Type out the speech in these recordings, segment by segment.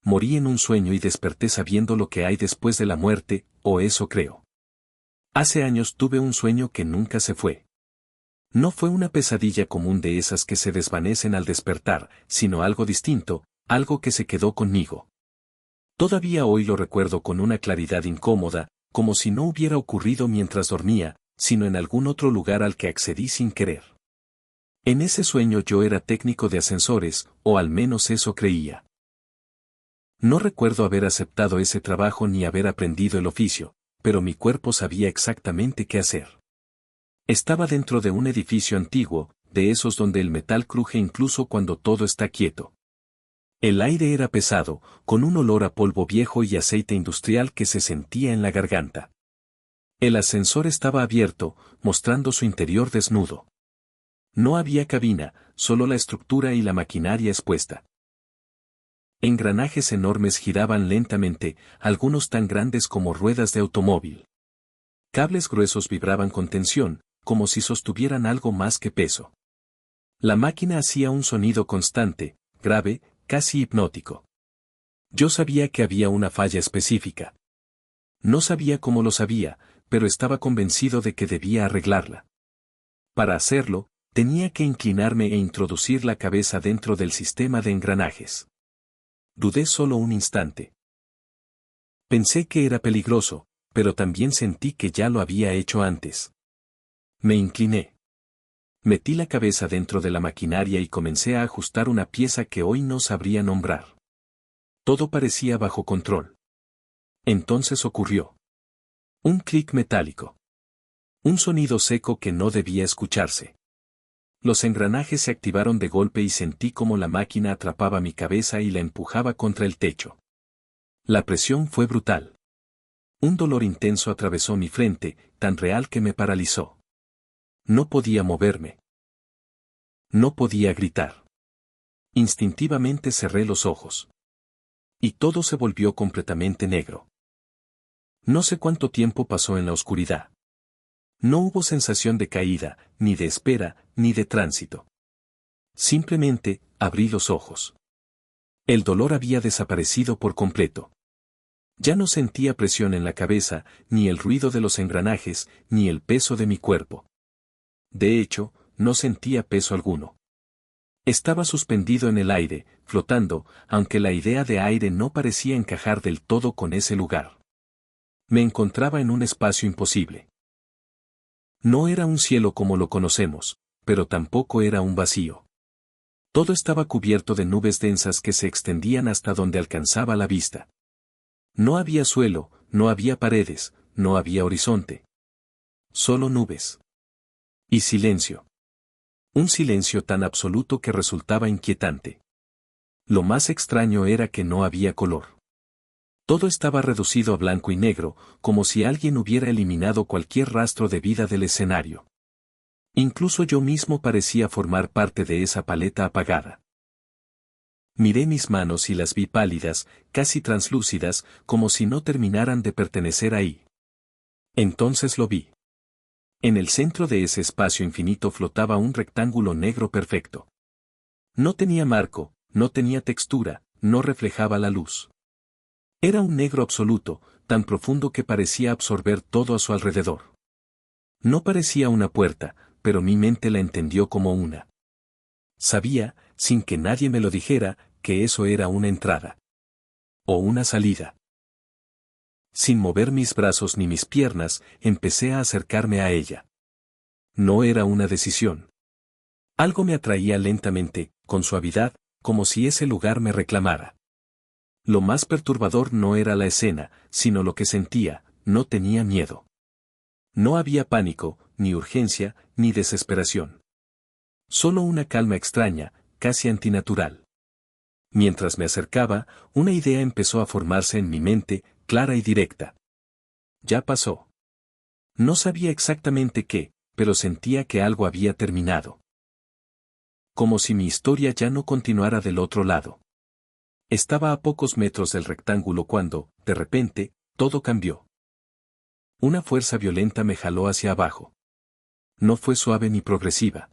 Morí en un sueño y desperté sabiendo lo que hay después de la muerte, o eso creo. Hace años tuve un sueño que nunca se fue. No fue una pesadilla común de esas que se desvanecen al despertar, sino algo distinto, algo que se quedó conmigo. Todavía hoy lo recuerdo con una claridad incómoda, como si no hubiera ocurrido mientras dormía, sino en algún otro lugar al que accedí sin querer. En ese sueño yo era técnico de ascensores, o al menos eso creía. No recuerdo haber aceptado ese trabajo ni haber aprendido el oficio, pero mi cuerpo sabía exactamente qué hacer. Estaba dentro de un edificio antiguo, de esos donde el metal cruje incluso cuando todo está quieto. El aire era pesado, con un olor a polvo viejo y aceite industrial que se sentía en la garganta. El ascensor estaba abierto, mostrando su interior desnudo. No había cabina, solo la estructura y la maquinaria expuesta. Engranajes enormes giraban lentamente, algunos tan grandes como ruedas de automóvil. Cables gruesos vibraban con tensión, como si sostuvieran algo más que peso. La máquina hacía un sonido constante, grave, casi hipnótico. Yo sabía que había una falla específica. No sabía cómo lo sabía, pero estaba convencido de que debía arreglarla. Para hacerlo, tenía que inclinarme e introducir la cabeza dentro del sistema de engranajes. Dudé solo un instante. Pensé que era peligroso, pero también sentí que ya lo había hecho antes. Me incliné. Metí la cabeza dentro de la maquinaria y comencé a ajustar una pieza que hoy no sabría nombrar. Todo parecía bajo control. Entonces ocurrió. Un clic metálico. Un sonido seco que no debía escucharse. Los engranajes se activaron de golpe y sentí como la máquina atrapaba mi cabeza y la empujaba contra el techo. La presión fue brutal. Un dolor intenso atravesó mi frente, tan real que me paralizó. No podía moverme. No podía gritar. Instintivamente cerré los ojos. Y todo se volvió completamente negro. No sé cuánto tiempo pasó en la oscuridad. No hubo sensación de caída, ni de espera, ni de tránsito. Simplemente, abrí los ojos. El dolor había desaparecido por completo. Ya no sentía presión en la cabeza, ni el ruido de los engranajes, ni el peso de mi cuerpo. De hecho, no sentía peso alguno. Estaba suspendido en el aire, flotando, aunque la idea de aire no parecía encajar del todo con ese lugar. Me encontraba en un espacio imposible. No era un cielo como lo conocemos, pero tampoco era un vacío. Todo estaba cubierto de nubes densas que se extendían hasta donde alcanzaba la vista. No había suelo, no había paredes, no había horizonte. Solo nubes. Y silencio. Un silencio tan absoluto que resultaba inquietante. Lo más extraño era que no había color. Todo estaba reducido a blanco y negro, como si alguien hubiera eliminado cualquier rastro de vida del escenario. Incluso yo mismo parecía formar parte de esa paleta apagada. Miré mis manos y las vi pálidas, casi translúcidas, como si no terminaran de pertenecer ahí. Entonces lo vi. En el centro de ese espacio infinito flotaba un rectángulo negro perfecto. No tenía marco, no tenía textura, no reflejaba la luz. Era un negro absoluto, tan profundo que parecía absorber todo a su alrededor. No parecía una puerta, pero mi mente la entendió como una. Sabía, sin que nadie me lo dijera, que eso era una entrada. O una salida. Sin mover mis brazos ni mis piernas, empecé a acercarme a ella. No era una decisión. Algo me atraía lentamente, con suavidad, como si ese lugar me reclamara. Lo más perturbador no era la escena, sino lo que sentía, no tenía miedo. No había pánico, ni urgencia, ni desesperación. Solo una calma extraña, casi antinatural. Mientras me acercaba, una idea empezó a formarse en mi mente, clara y directa. Ya pasó. No sabía exactamente qué, pero sentía que algo había terminado. Como si mi historia ya no continuara del otro lado. Estaba a pocos metros del rectángulo cuando, de repente, todo cambió. Una fuerza violenta me jaló hacia abajo. No fue suave ni progresiva.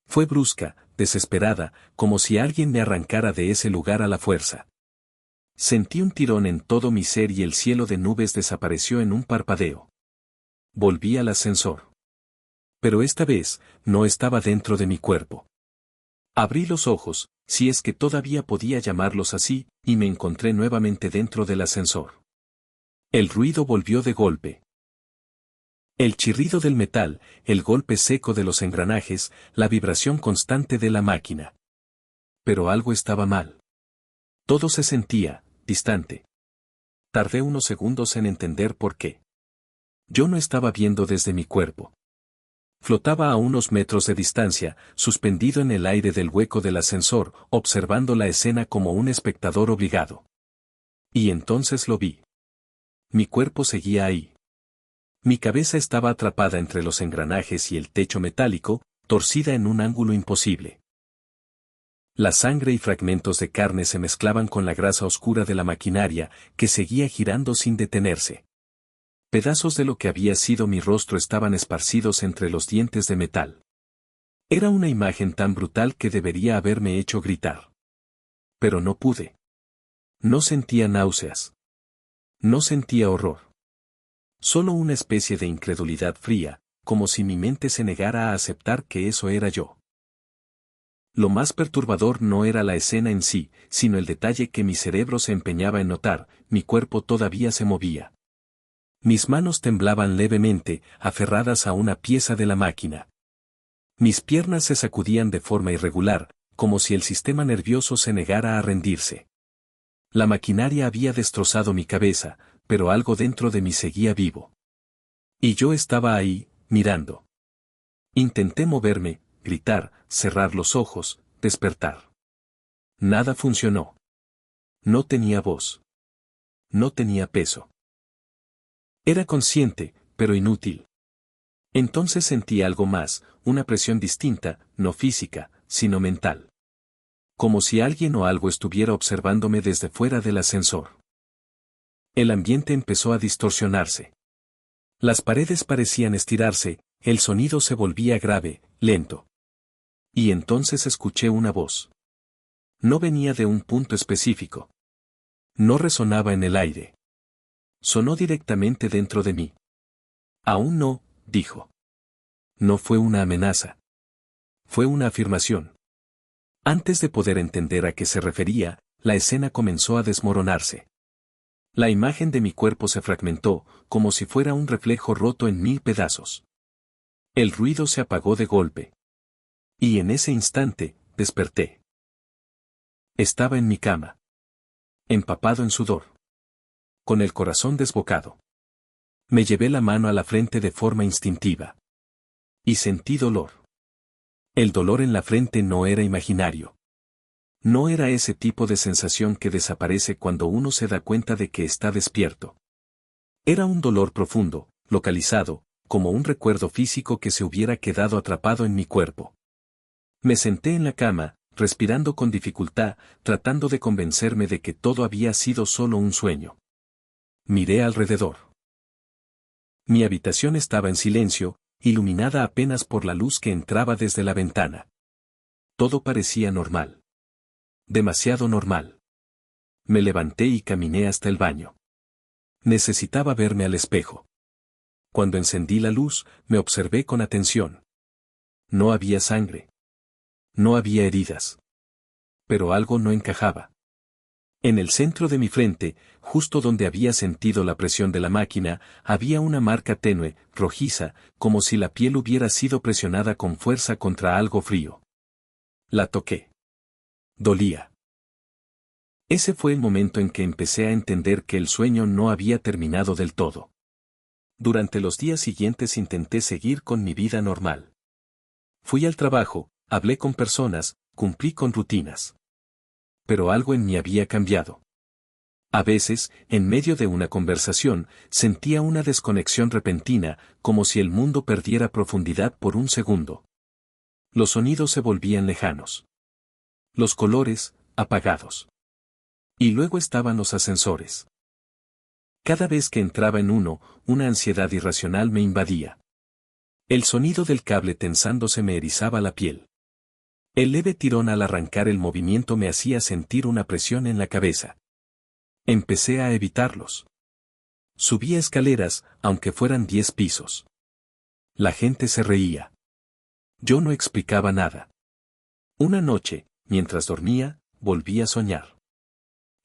Fue brusca, desesperada, como si alguien me arrancara de ese lugar a la fuerza. Sentí un tirón en todo mi ser y el cielo de nubes desapareció en un parpadeo. Volví al ascensor. Pero esta vez, no estaba dentro de mi cuerpo. Abrí los ojos, si es que todavía podía llamarlos así, y me encontré nuevamente dentro del ascensor. El ruido volvió de golpe. El chirrido del metal, el golpe seco de los engranajes, la vibración constante de la máquina. Pero algo estaba mal. Todo se sentía distante. Tardé unos segundos en entender por qué. Yo no estaba viendo desde mi cuerpo. Flotaba a unos metros de distancia, suspendido en el aire del hueco del ascensor, observando la escena como un espectador obligado. Y entonces lo vi. Mi cuerpo seguía ahí. Mi cabeza estaba atrapada entre los engranajes y el techo metálico, torcida en un ángulo imposible. La sangre y fragmentos de carne se mezclaban con la grasa oscura de la maquinaria, que seguía girando sin detenerse. Pedazos de lo que había sido mi rostro estaban esparcidos entre los dientes de metal. Era una imagen tan brutal que debería haberme hecho gritar. Pero no pude. No sentía náuseas. No sentía horror. Solo una especie de incredulidad fría, como si mi mente se negara a aceptar que eso era yo. Lo más perturbador no era la escena en sí, sino el detalle que mi cerebro se empeñaba en notar: mi cuerpo todavía se movía. Mis manos temblaban levemente, aferradas a una pieza de la máquina. Mis piernas se sacudían de forma irregular, como si el sistema nervioso se negara a rendirse. La maquinaria había destrozado mi cabeza, pero algo dentro de mí seguía vivo. Y yo estaba ahí, mirando. Intenté moverme, gritar, cerrar los ojos, despertar. Nada funcionó. No tenía voz. No tenía peso. Era consciente, pero inútil. Entonces sentí algo más, una presión distinta, no física, sino mental. Como si alguien o algo estuviera observándome desde fuera del ascensor. El ambiente empezó a distorsionarse. Las paredes parecían estirarse, el sonido se volvía grave, lento. Y entonces escuché una voz. No venía de un punto específico. No resonaba en el aire. Sonó directamente dentro de mí. Aún no, dijo. No fue una amenaza. Fue una afirmación. Antes de poder entender a qué se refería, la escena comenzó a desmoronarse. La imagen de mi cuerpo se fragmentó, como si fuera un reflejo roto en 1000 pedazos. El ruido se apagó de golpe. Y en ese instante, desperté. Estaba en mi cama. Empapado en sudor. Con el corazón desbocado. Me llevé la mano a la frente de forma instintiva. Y sentí dolor. El dolor en la frente no era imaginario. No era ese tipo de sensación que desaparece cuando uno se da cuenta de que está despierto. Era un dolor profundo, localizado, como un recuerdo físico que se hubiera quedado atrapado en mi cuerpo. Me senté en la cama, respirando con dificultad, tratando de convencerme de que todo había sido solo un sueño. Miré alrededor. Mi habitación estaba en silencio, iluminada apenas por la luz que entraba desde la ventana. Todo parecía normal. Demasiado normal. Me levanté y caminé hasta el baño. Necesitaba verme al espejo. Cuando encendí la luz, me observé con atención. No había sangre. No había heridas. Pero algo no encajaba. En el centro de mi frente, justo donde había sentido la presión de la máquina, había una marca tenue, rojiza, como si la piel hubiera sido presionada con fuerza contra algo frío. La toqué. Dolía. Ese fue el momento en que empecé a entender que el sueño no había terminado del todo. Durante los días siguientes intenté seguir con mi vida normal. Fui al trabajo, hablé con personas, cumplí con rutinas. Pero algo en mí había cambiado. A veces, en medio de una conversación, sentía una desconexión repentina, como si el mundo perdiera profundidad por un segundo. Los sonidos se volvían lejanos. Los colores, apagados. Y luego estaban los ascensores. Cada vez que entraba en uno, una ansiedad irracional me invadía. El sonido del cable tensándose me erizaba la piel. El leve tirón al arrancar el movimiento me hacía sentir una presión en la cabeza. Empecé a evitarlos. Subía escaleras, aunque fueran 10 pisos. La gente se reía. Yo no explicaba nada. Una noche, mientras dormía, volví a soñar.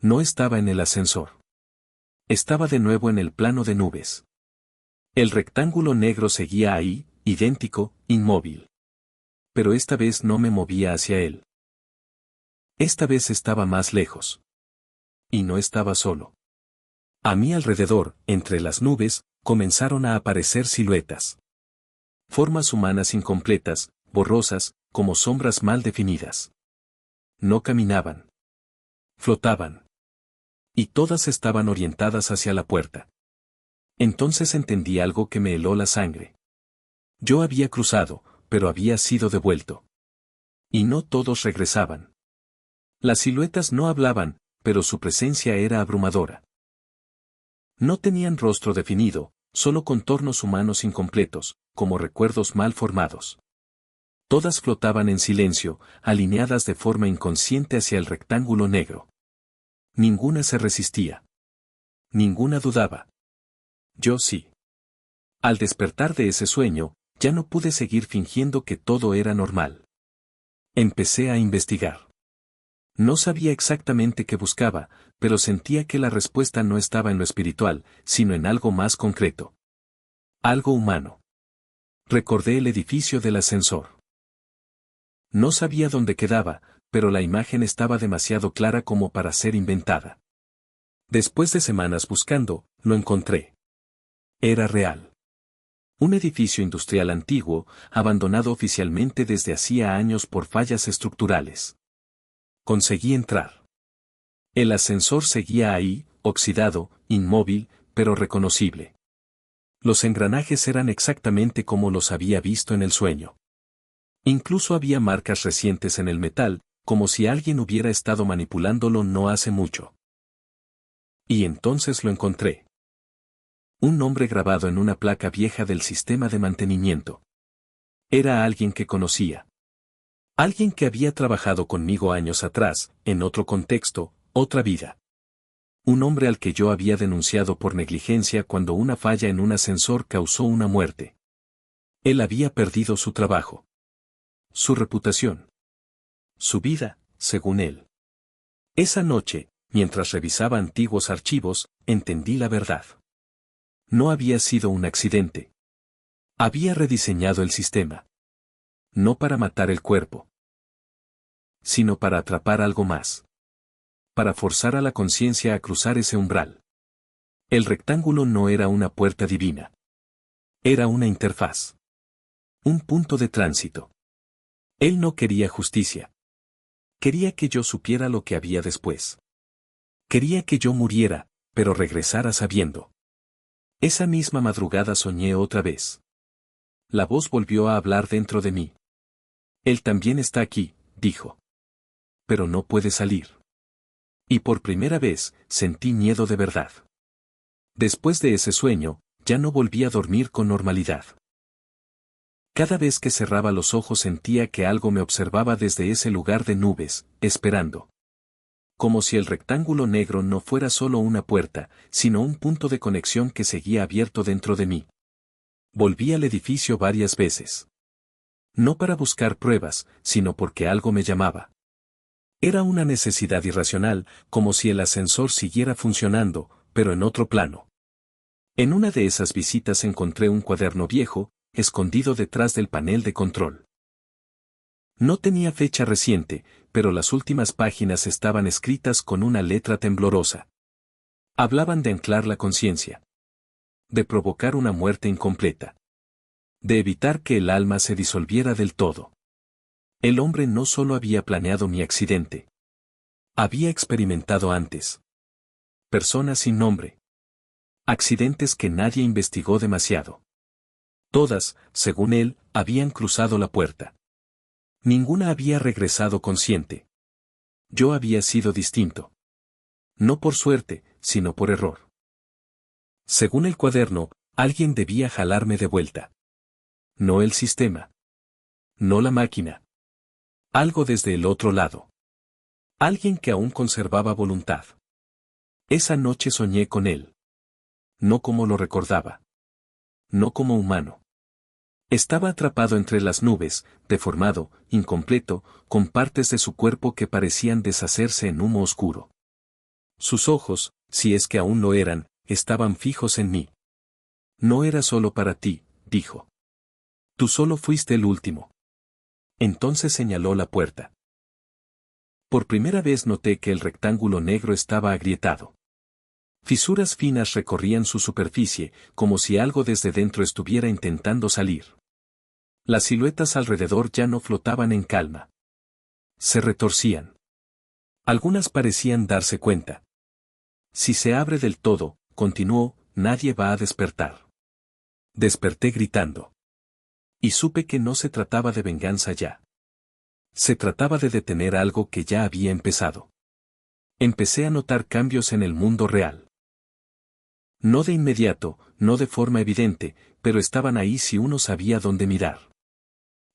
No estaba en el ascensor. Estaba de nuevo en el plano de nubes. El rectángulo negro seguía ahí, idéntico, inmóvil. Pero esta vez no me movía hacia él. Esta vez estaba más lejos. Y no estaba solo. A mi alrededor, entre las nubes, comenzaron a aparecer siluetas. Formas humanas incompletas, borrosas, como sombras mal definidas. No caminaban. Flotaban. Y todas estaban orientadas hacia la puerta. Entonces entendí algo que me heló la sangre. Yo había cruzado, pero había sido devuelto. Y no todos regresaban. Las siluetas no hablaban, pero su presencia era abrumadora. No tenían rostro definido, solo contornos humanos incompletos, como recuerdos mal formados. Todas flotaban en silencio, alineadas de forma inconsciente hacia el rectángulo negro. Ninguna se resistía. Ninguna dudaba. Yo sí. Al despertar de ese sueño, ya no pude seguir fingiendo que todo era normal. Empecé a investigar. No sabía exactamente qué buscaba, pero sentía que la respuesta no estaba en lo espiritual, sino en algo más concreto. Algo humano. Recordé el edificio del ascensor. No sabía dónde quedaba, pero la imagen estaba demasiado clara como para ser inventada. Después de semanas buscando, lo encontré. Era real. Un edificio industrial antiguo, abandonado oficialmente desde hacía años por fallas estructurales. Conseguí entrar. El ascensor seguía ahí, oxidado, inmóvil, pero reconocible. Los engranajes eran exactamente como los había visto en el sueño. Incluso había marcas recientes en el metal, como si alguien hubiera estado manipulándolo no hace mucho. Y entonces lo encontré. Un nombre grabado en una placa vieja del sistema de mantenimiento. Era alguien que conocía. Alguien que había trabajado conmigo años atrás, en otro contexto, otra vida. Un hombre al que yo había denunciado por negligencia cuando una falla en un ascensor causó una muerte. Él había perdido su trabajo. Su reputación. Su vida, según él. Esa noche, mientras revisaba antiguos archivos, entendí la verdad. No había sido un accidente. Había rediseñado el sistema. No para matar el cuerpo, sino para atrapar algo más. Para forzar a la conciencia a cruzar ese umbral. El rectángulo no era una puerta divina. Era una interfaz. Un punto de tránsito. Él no quería justicia. Quería que yo supiera lo que había después. Quería que yo muriera, pero regresara sabiendo. Esa misma madrugada soñé otra vez. La voz volvió a hablar dentro de mí. Él también está aquí, dijo. Pero no puede salir. Y por primera vez, sentí miedo de verdad. Después de ese sueño, ya no volví a dormir con normalidad. Cada vez que cerraba los ojos sentía que algo me observaba desde ese lugar de nubes, esperando. Como si el rectángulo negro no fuera solo una puerta, sino un punto de conexión que seguía abierto dentro de mí. Volví al edificio varias veces. No para buscar pruebas, sino porque algo me llamaba. Era una necesidad irracional, como si el ascensor siguiera funcionando, pero en otro plano. En una de esas visitas encontré un cuaderno viejo, escondido detrás del panel de control. No tenía fecha reciente, pero las últimas páginas estaban escritas con una letra temblorosa. Hablaban de anclar la conciencia. De provocar una muerte incompleta. De evitar que el alma se disolviera del todo. El hombre no solo había planeado mi accidente. Había experimentado antes. Personas sin nombre. Accidentes que nadie investigó demasiado. Todas, según él, habían cruzado la puerta. Ninguna había regresado consciente. Yo había sido distinto. No por suerte, sino por error. Según el cuaderno, alguien debía jalarme de vuelta. No el sistema. No la máquina. Algo desde el otro lado. Alguien que aún conservaba voluntad. Esa noche soñé con él. No como lo recordaba. No como humano. Estaba atrapado entre las nubes, deformado, incompleto, con partes de su cuerpo que parecían deshacerse en humo oscuro. Sus ojos, si es que aún lo eran, estaban fijos en mí. No era solo para ti, dijo. Tú solo fuiste el último. Entonces señaló la puerta. Por primera vez noté que el rectángulo negro estaba agrietado. Fisuras finas recorrían su superficie, como si algo desde dentro estuviera intentando salir. Las siluetas alrededor ya no flotaban en calma. Se retorcían. Algunas parecían darse cuenta. Si se abre del todo, continuó, nadie va a despertar. Desperté gritando. Y supe que no se trataba de venganza ya. Se trataba de detener algo que ya había empezado. Empecé a notar cambios en el mundo real. No de inmediato, no de forma evidente, pero estaban ahí si uno sabía dónde mirar.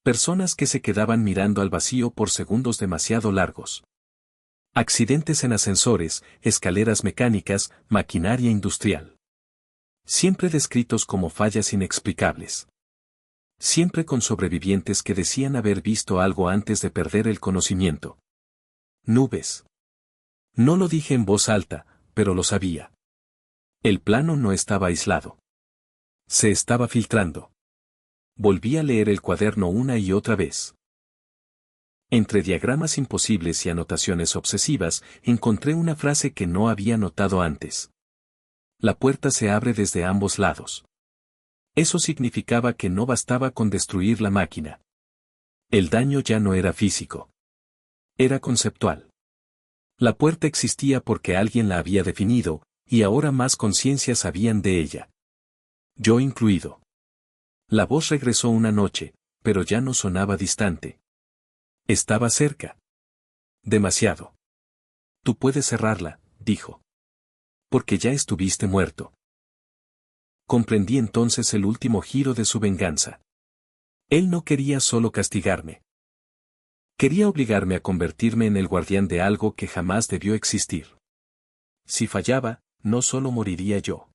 Personas que se quedaban mirando al vacío por segundos demasiado largos. Accidentes en ascensores, escaleras mecánicas, maquinaria industrial. Siempre descritos como fallas inexplicables. Siempre con sobrevivientes que decían haber visto algo antes de perder el conocimiento. Nubes. No lo dije en voz alta, pero lo sabía. El plano no estaba aislado. Se estaba filtrando. Volví a leer el cuaderno una y otra vez. Entre diagramas imposibles y anotaciones obsesivas, encontré una frase que no había notado antes. La puerta se abre desde ambos lados. Eso significaba que no bastaba con destruir la máquina. El daño ya no era físico. Era conceptual. La puerta existía porque alguien la había definido, y ahora más conciencias sabían de ella. Yo incluido. La voz regresó una noche, pero ya no sonaba distante. Estaba cerca. Demasiado. Tú puedes cerrarla, dijo. Porque ya estuviste muerto. Comprendí entonces el último giro de su venganza. Él no quería solo castigarme. Quería obligarme a convertirme en el guardián de algo que jamás debió existir. Si fallaba, no solo moriría yo.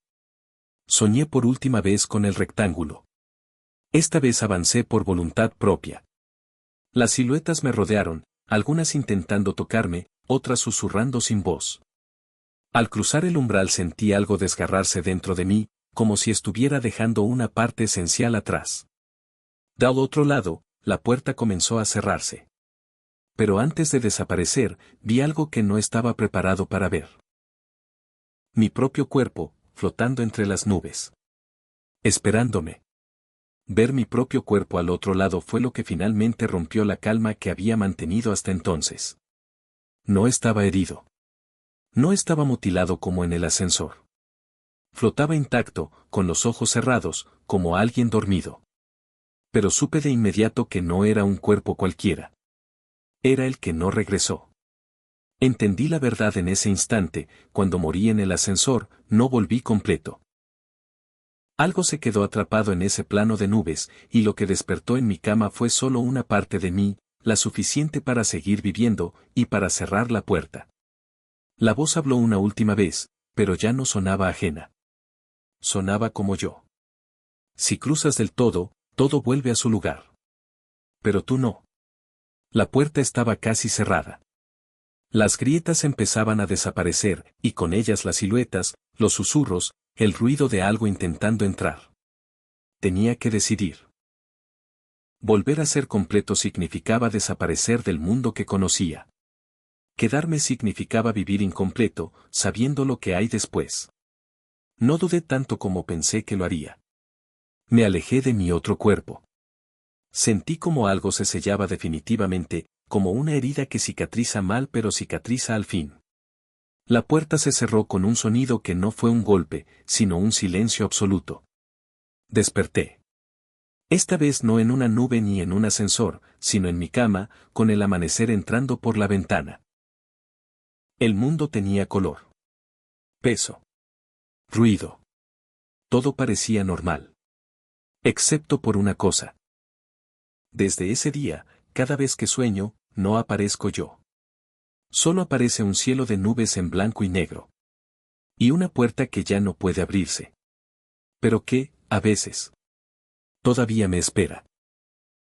Soñé por última vez con el rectángulo. Esta vez avancé por voluntad propia. Las siluetas me rodearon, algunas intentando tocarme, otras susurrando sin voz. Al cruzar el umbral sentí algo desgarrarse dentro de mí, como si estuviera dejando una parte esencial atrás. Del otro lado, la puerta comenzó a cerrarse. Pero antes de desaparecer, vi algo que no estaba preparado para ver. Mi propio cuerpo, flotando entre las nubes. Esperándome. Ver mi propio cuerpo al otro lado fue lo que finalmente rompió la calma que había mantenido hasta entonces. No estaba herido. No estaba mutilado como en el ascensor. Flotaba intacto, con los ojos cerrados, como alguien dormido. Pero supe de inmediato que no era un cuerpo cualquiera. Era el que no regresó. Entendí la verdad en ese instante, cuando morí en el ascensor, no volví completo. Algo se quedó atrapado en ese plano de nubes, y lo que despertó en mi cama fue solo una parte de mí, la suficiente para seguir viviendo, y para cerrar la puerta. La voz habló una última vez, pero ya no sonaba ajena. Sonaba como yo. Si cruzas del todo, todo vuelve a su lugar. Pero tú no. La puerta estaba casi cerrada. Las grietas empezaban a desaparecer, y con ellas las siluetas, los susurros, el ruido de algo intentando entrar. Tenía que decidir. Volver a ser completo significaba desaparecer del mundo que conocía. Quedarme significaba vivir incompleto, sabiendo lo que hay después. No dudé tanto como pensé que lo haría. Me alejé de mi otro cuerpo. Sentí como algo se sellaba definitivamente, como una herida que cicatriza mal pero cicatriza al fin. La puerta se cerró con un sonido que no fue un golpe, sino un silencio absoluto. Desperté. Esta vez no en una nube ni en un ascensor, sino en mi cama, con el amanecer entrando por la ventana. El mundo tenía color. Peso. Ruido. Todo parecía normal. Excepto por una cosa. Desde ese día, cada vez que sueño, no aparezco yo. Solo aparece un cielo de nubes en blanco y negro. Y una puerta que ya no puede abrirse. Pero que, a veces, todavía me espera.